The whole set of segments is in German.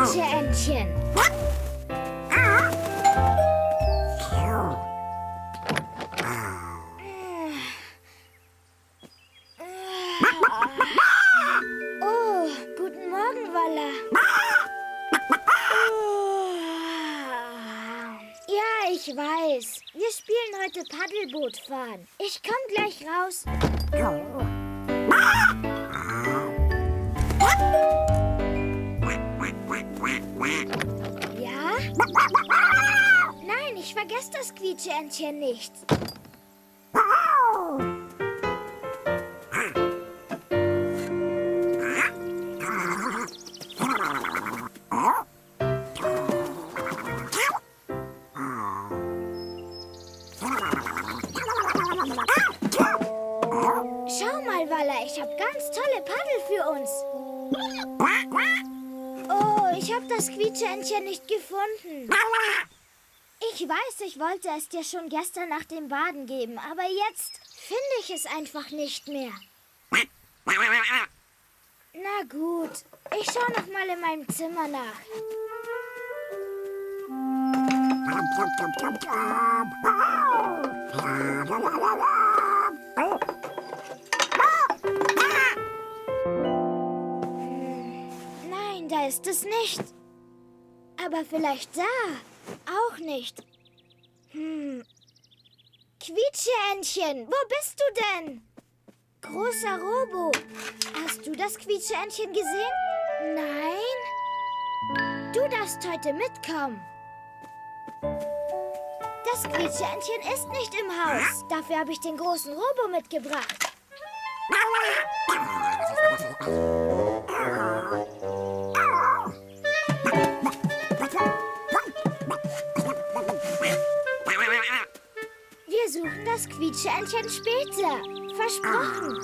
Quietscheentchen. Oh, guten Morgen, Walla. Ja, ich weiß. Wir spielen heute Paddelboot fahren. Ich komm gleich raus. Ja? Nein, ich vergesse das Quietscheentchen nicht. Schau mal, Walla, ich habe ganz tolle Paddel für uns. Oh, ich habe das Quietscheentchen nicht gefunden. Ich weiß, ich wollte es dir schon gestern nach dem Baden geben, aber jetzt finde ich es einfach nicht mehr. Na gut, ich schaue noch mal in meinem Zimmer nach. Nein, da ist es nicht. Aber vielleicht da. Auch nicht. Quietscheentchen, wo bist du denn? Großer Robo, hast du das Quietscheentchen gesehen? Nein? Du darfst heute mitkommen. Das Quietscheentchen ist nicht im Haus. Dafür habe ich den großen Robo mitgebracht. Wir suchen das Quietscheentchen später. Versprochen.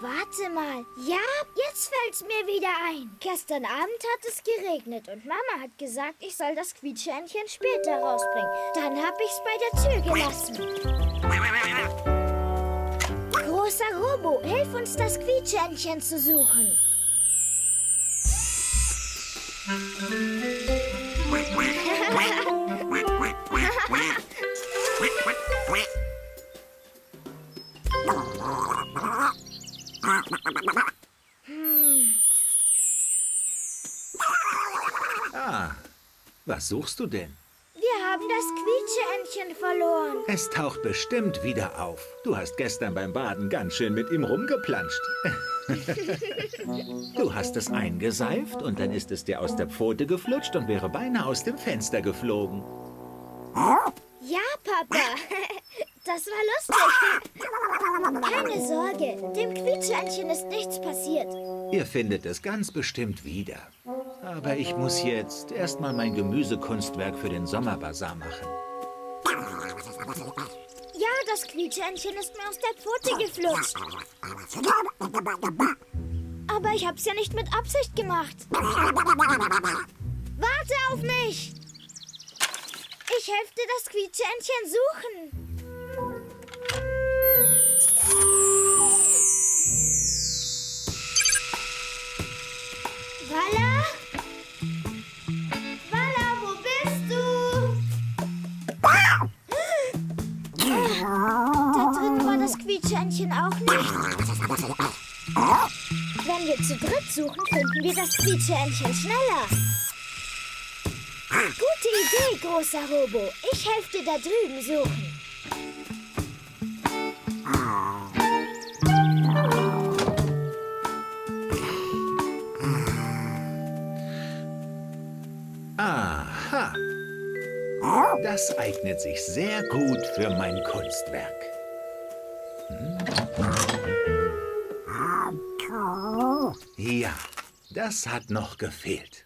Warte mal. Ja, jetzt fällt's mir wieder ein. Gestern Abend hat es geregnet und Mama hat gesagt, ich soll das Quietscheentchen später rausbringen. Dann hab ich's bei der Tür gelassen. Großer Robo, hilf uns, das Quietscheentchen zu suchen. Was suchst du denn? Wir haben das Quietscheentchen verloren. Es taucht bestimmt wieder auf. Du hast gestern beim Baden ganz schön mit ihm rumgeplanscht. Du hast es eingeseift und dann ist es dir aus der Pfote geflutscht und wäre beinahe aus dem Fenster geflogen. Ja, Papa. Das war lustig. Keine Sorge, dem Quietscheentchen ist nichts passiert. Ihr findet es ganz bestimmt wieder. Aber ich muss jetzt erstmal mein Gemüsekunstwerk für den Sommerbasar machen. Ja, das Quietscheentchen ist mir aus der Pfote geflutscht. Aber ich hab's ja nicht mit Absicht gemacht. Warte auf mich! Ich helfe dir, das Quietscheentchen suchen. Walla? Walla, wo bist du? Da drin war das Quietscheentchen auch nicht. Wenn wir zu dritt suchen, finden wir das Quietscheentchen schneller. Gute Idee, großer Robo. Ich helfe dir da drüben suchen. Aha. Das eignet sich sehr gut für mein Kunstwerk. Ja, das hat noch gefehlt.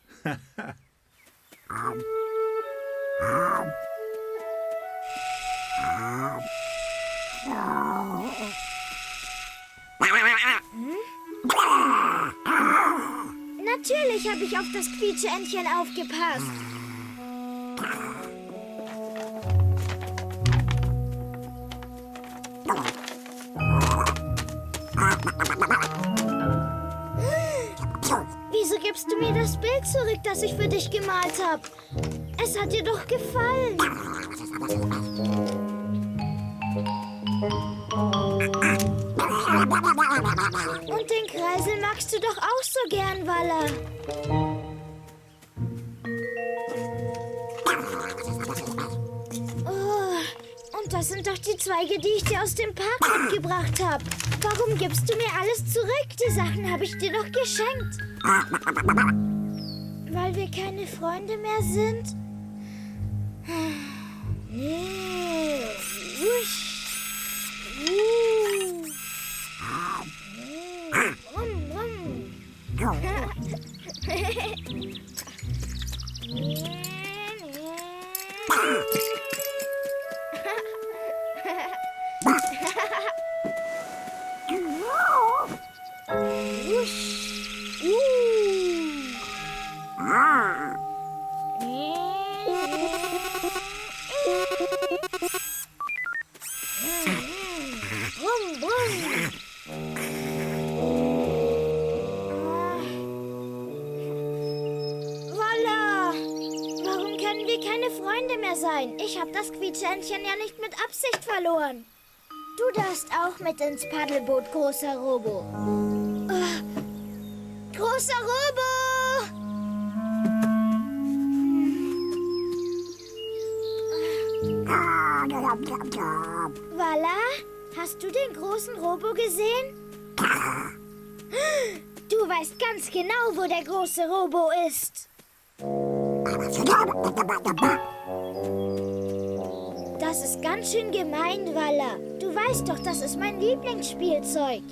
Natürlich habe ich auf das Quietscheentchen aufgepasst. Wieso gibst du mir das Bild zurück, das ich für dich gemalt habe? Es hat dir doch gefallen. Und den Kreisel magst du doch auch so gern, Walla. Oh, und das sind doch die Zweige, die ich dir aus dem Park mitgebracht habe. Warum gibst du mir alles zurück? Die Sachen habe ich dir doch geschenkt. Weil wir keine Freunde mehr sind? Wusch. Rum, rum. Voila! Warum können wir keine Freunde mehr sein? Ich habe das Quietscheentchen ja nicht mit Absicht verloren. Du darfst auch mit ins Paddelboot, großer Robo. Großer Robo! Walla, hast du den großen Robo gesehen? Du weißt ganz genau, wo der große Robo ist. Das ist ganz schön gemein, Walla. Du weißt doch, das ist mein Lieblingsspielzeug.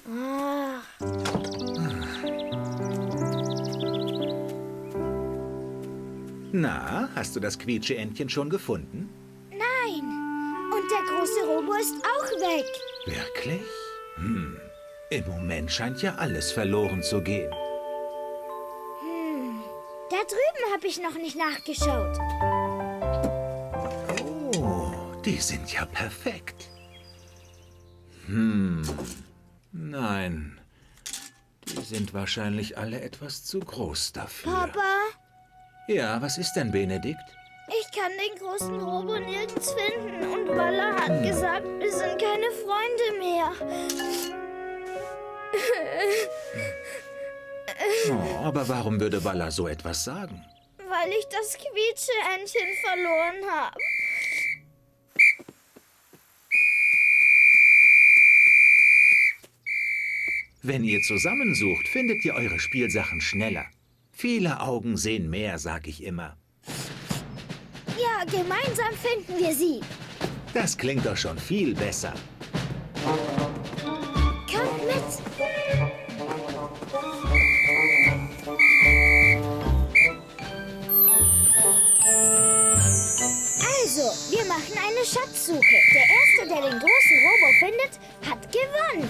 Ach. Na, hast du das Quietscheentchen schon gefunden? Nein. Und der große Robo ist auch weg. Wirklich? Im Moment scheint ja alles verloren zu gehen. Da drüben habe ich noch nicht nachgeschaut. Oh, die sind ja perfekt. Nein, die sind wahrscheinlich alle etwas zu groß dafür. Papa, Ja, was ist denn, Benedikt? ich kann den großen Robo nirgends finden. Und Walla hat gesagt, wir sind keine Freunde mehr. Oh, aber warum würde Walla so etwas sagen? Weil ich das Quietscheentchen verloren habe. Wenn ihr zusammensucht, findet ihr eure Spielsachen schneller. Viele Augen sehen mehr, sag ich immer. Ja, gemeinsam finden wir sie. Das klingt doch schon viel besser. Kommt mit. Also, wir machen eine Schatzsuche. Der Erste, der den großen Robo findet, hat gewonnen.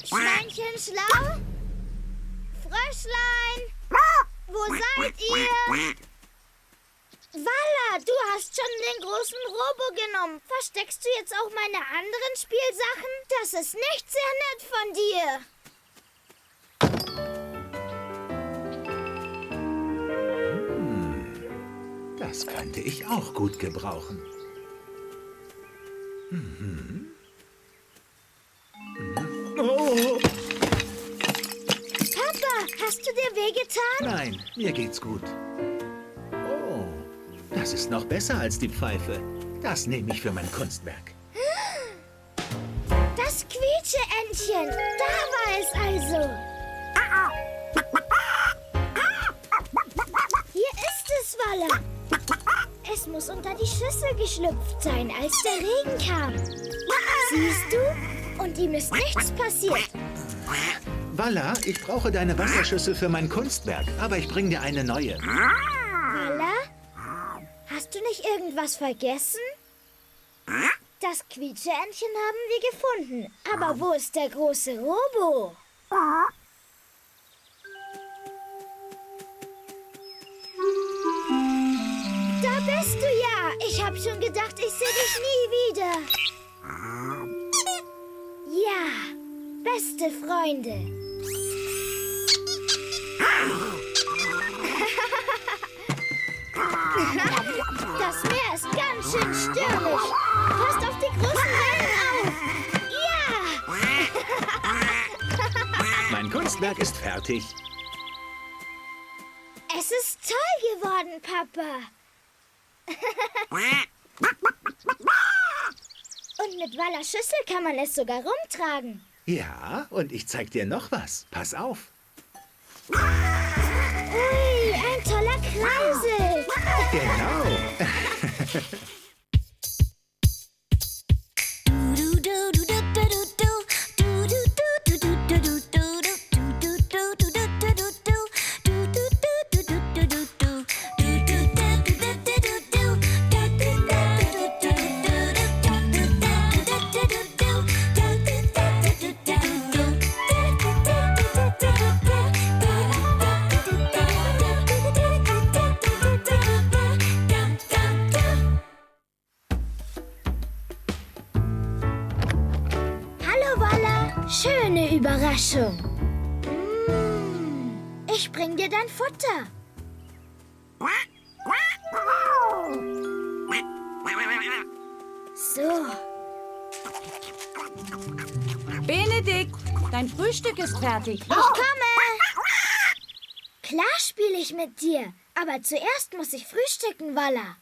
Schweinchen schlau? Fröschlein? Wo seid ihr? Walla, du hast schon den großen Robo genommen. Versteckst du jetzt auch meine anderen Spielsachen? Das ist nicht sehr nett von dir. Das könnte ich auch gut gebrauchen. Oh, Papa, hast du dir wehgetan? nein, mir geht's gut. Oh, da Das ist noch besser als die Pfeife. Das nehme ich für mein Kunstwerk. Das Quietscheentchen, da war es also. Hier ist es, Walla. Es muss unter die Schüssel geschlüpft sein, als der Regen kam. Siehst du? Und ihm ist nichts passiert. Walla, ich brauche deine Wasserschüssel für mein Kunstwerk, aber ich bringe dir eine neue. Walla? Hast du nicht irgendwas vergessen? Das Quietscheentchen haben wir gefunden. Aber wo ist der große Robo? Da bist du ja. Ich hab schon gedacht, ich sehe dich nie wieder. Ja, beste Freunde. Das Meer ist ganz schön stürmisch. Passt auf die großen Wellen auf. Ja! Mein Kunstwerk ist fertig. Es ist toll geworden, Papa. Und mit Wallas Schüssel kann man es sogar rumtragen. Ja, und ich zeig dir noch was. Pass auf. Ui, ein toller Kreisel. Genau. Hallo, Walla. Schöne Überraschung. Ich bring dir dein Futter. So. Benedikt, dein Frühstück ist fertig. Ich komme! Klar spiele ich mit dir, aber zuerst muss ich frühstücken, Walla.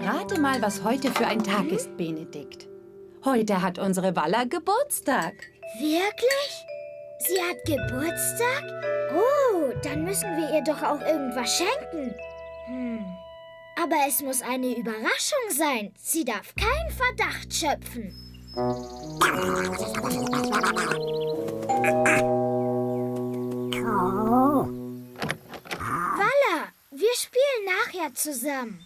Rate mal, was heute für ein Tag ist, Benedikt. Heute hat unsere Walla Geburtstag. Wirklich? Sie hat Geburtstag? Oh, dann müssen wir ihr doch auch irgendwas schenken. Aber es muss eine Überraschung sein. Sie darf keinen Verdacht schöpfen. Walla, wir spielen nachher zusammen.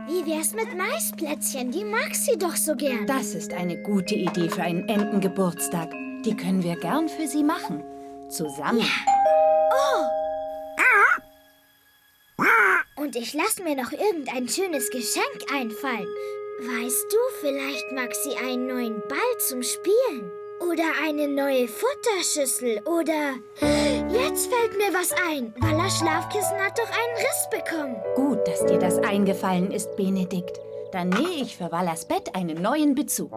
Wie wär's mit Maisplätzchen? Die mag sie doch so gern. Das ist eine gute Idee für einen Entengeburtstag. Die können wir gern für sie machen. Zusammen. Und ich lasse mir noch irgendein schönes Geschenk einfallen. Weißt du, vielleicht mag sie einen neuen Ball zum Spielen. Oder eine neue Futterschüssel. Oder... Jetzt fällt mir was ein. Wallas Schlafkissen hat doch einen Riss bekommen. Gut, dass dir das eingefallen ist, Benedikt. Dann nähe ich für Wallas Bett einen neuen Bezug.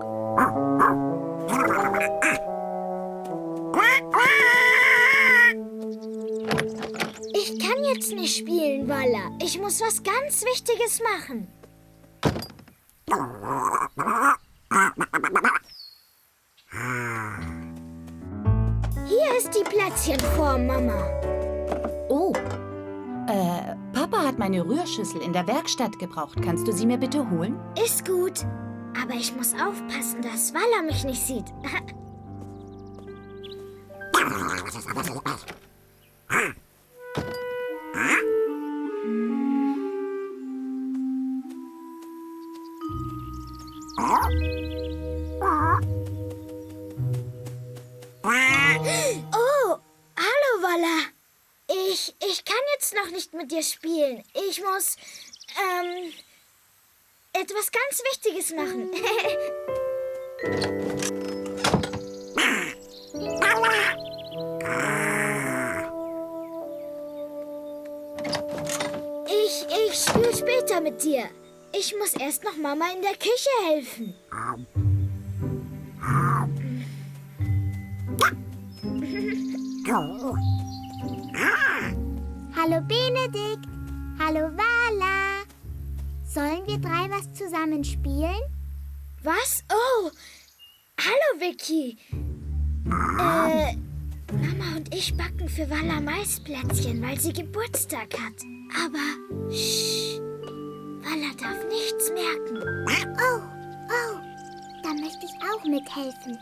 Ich kann jetzt nicht spielen, Walla. Ich muss was ganz Wichtiges machen. Hier ist die Plätzchenform, Mama. Oh, Papa hat meine Rührschüssel in der Werkstatt gebraucht. Kannst du sie mir bitte holen? Ist gut. Aber ich muss aufpassen, dass Walla mich nicht sieht. Oh, hallo, Walla. Ich kann jetzt noch nicht mit dir spielen. Ich muss, etwas ganz Wichtiges machen. Ich spiele später mit dir. Ich muss erst noch Mama in der Küche helfen. Hallo Benedikt. Hallo Vala. Sollen wir drei was zusammen spielen? Was? Oh, hallo Vicky. Mama und ich backen für Vala Maisplätzchen, weil sie Geburtstag hat. Aber, Vala darf nichts merken. Oh, da möchte ich auch mithelfen.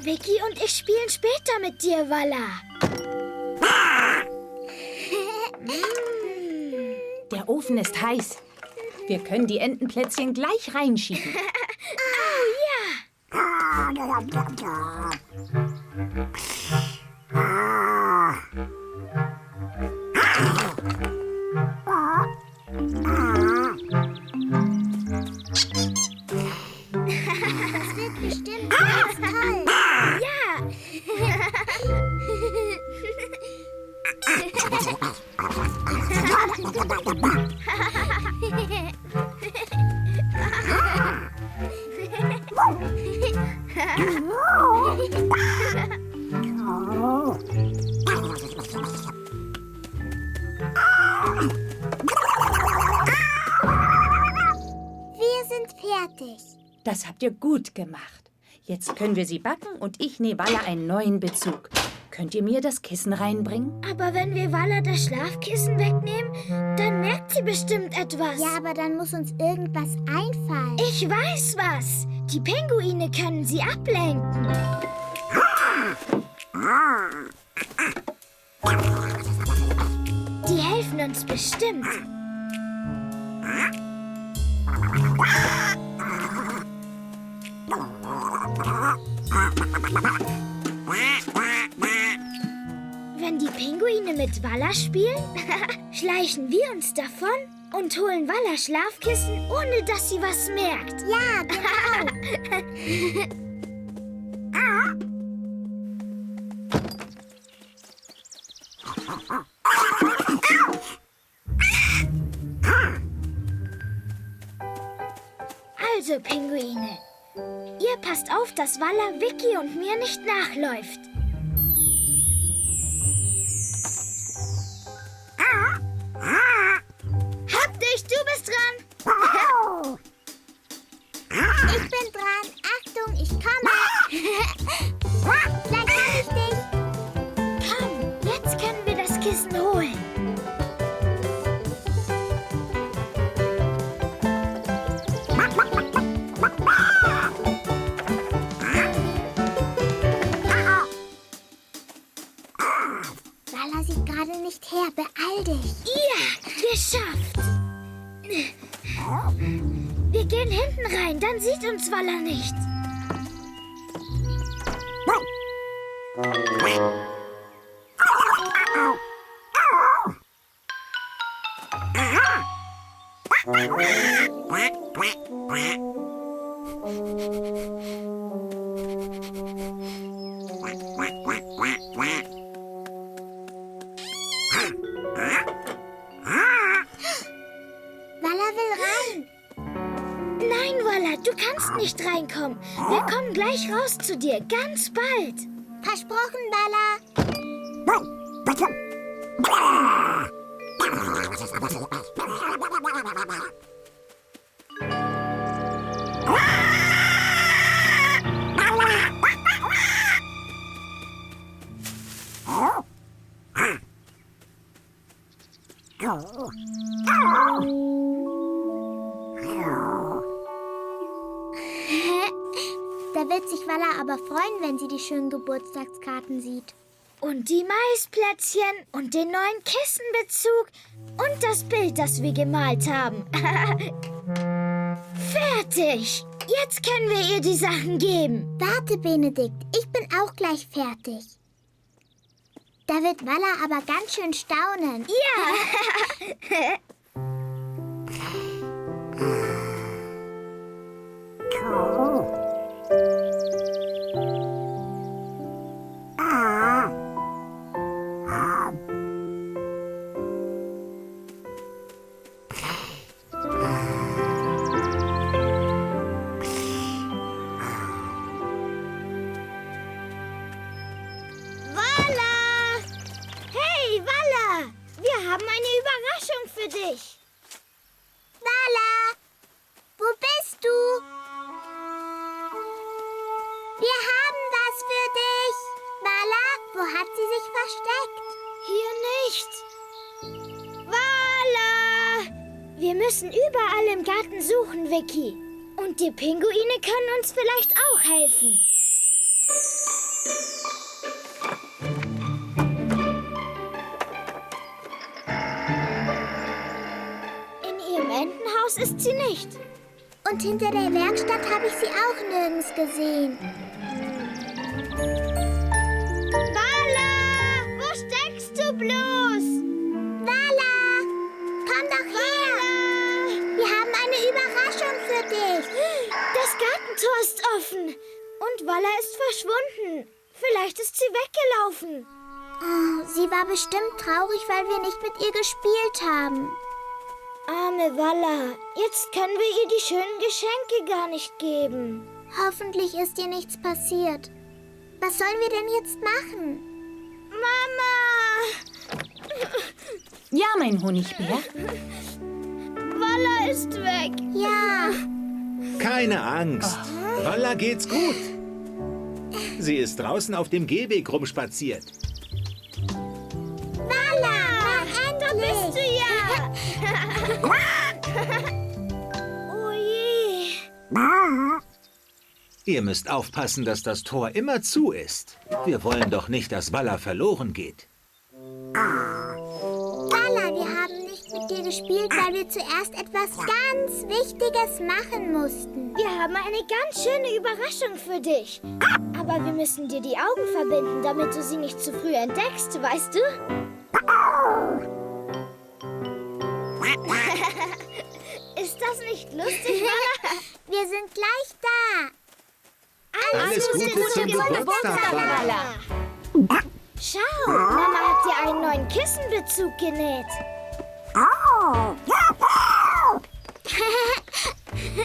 Vicky und ich spielen später mit dir, Vala. Der Ofen ist heiß. Wir können die Entenplätzchen gleich reinschieben. Das wird bestimmt ganz toll. Wir sind fertig. Das habt ihr gut gemacht. Jetzt können wir sie backen und ich nähe Vala einen neuen Bezug. Könnt ihr mir das Kissen reinbringen? Aber wenn wir Vala das Schlafkissen wegnehmen, dann merkt sie bestimmt etwas. Ja, aber dann muss uns irgendwas einfallen. Ich weiß was. Die Pinguine können sie ablenken. Die helfen uns bestimmt. Wenn die Pinguine mit Vala spielen, schleichen wir uns davon und holen Vala Schlafkissen, ohne dass sie was merkt. Ja, genau. Also, Pinguine, ihr passt auf, dass Vala Vicky und mir nicht nachläuft. Hab dich, du bist dran. Ich bin dran. Achtung, ich komme. Gleich hab ich dich. Komm, jetzt können wir das Kissen holen. Vala sieht gerade nicht her. Beeil dich. Ja, geschafft. Wir gehen hinten rein, dann sieht uns Vala nicht. Vala will rein. Nein, Vala, du kannst nicht reinkommen. Wir kommen gleich raus zu dir, ganz bald. Versprochen, Vala. Da wird sich Vala aber freuen, wenn sie die schönen Geburtstagskarten sieht. Und die Maisplätzchen und den neuen Kissenbezug und das Bild, das wir gemalt haben. Fertig! Jetzt können wir ihr die Sachen geben. Warte, Benedikt, ich bin auch gleich fertig. Da wird Vala aber ganz schön staunen. Ja! Wir haben eine Überraschung für dich. Vala, wo bist du? Wir haben was für dich. Vala, wo hat sie sich versteckt? Hier nicht. Vala! Wir müssen überall im Garten suchen, Vicky. Und die Pinguine können uns vielleicht auch helfen. In ihrem Entenhaus ist sie nicht. Und hinter der Werkstatt habe ich sie auch nirgends gesehen. Vala! Wo steckst du bloß? Vala, komm doch her. Wir haben eine Überraschung für dich. Das Gartentor ist offen. Und Vala ist verschwunden. Vielleicht ist sie weggelaufen. Oh, sie war bestimmt traurig, weil wir nicht mit ihr gespielt haben. Arme Vala, jetzt können wir ihr die schönen Geschenke gar nicht geben. Hoffentlich ist ihr nichts passiert. Was sollen wir denn jetzt machen? Mama! Ja, mein Honigbär. Vala ist weg. Ja, Keine Angst. Walla geht's gut. Sie ist draußen auf dem Gehweg rumspaziert. Vala, Da bist du ja. Oh je. Ihr müsst aufpassen, dass das Tor immer zu ist. Wir wollen doch nicht, dass Walla verloren geht. Vala, wir haben nicht mit dir gespielt, weil wir zuerst etwas ganz Wichtiges machen mussten. Wir haben eine ganz schöne Überraschung für dich. Aber wir müssen dir die Augen verbinden, damit du sie nicht zu früh entdeckst, weißt du? Ist das nicht lustig, Vala? Wir sind gleich da. Alles Gute zum Geburtstag, Walla. Schau, Mama hat dir einen neuen Kissenbezug genäht.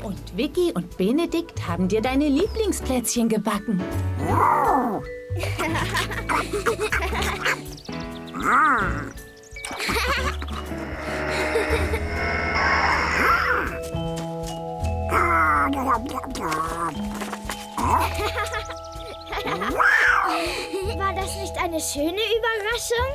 Und Vicky und Benedikt haben dir deine Lieblingsplätzchen gebacken. War das nicht eine schöne Überraschung?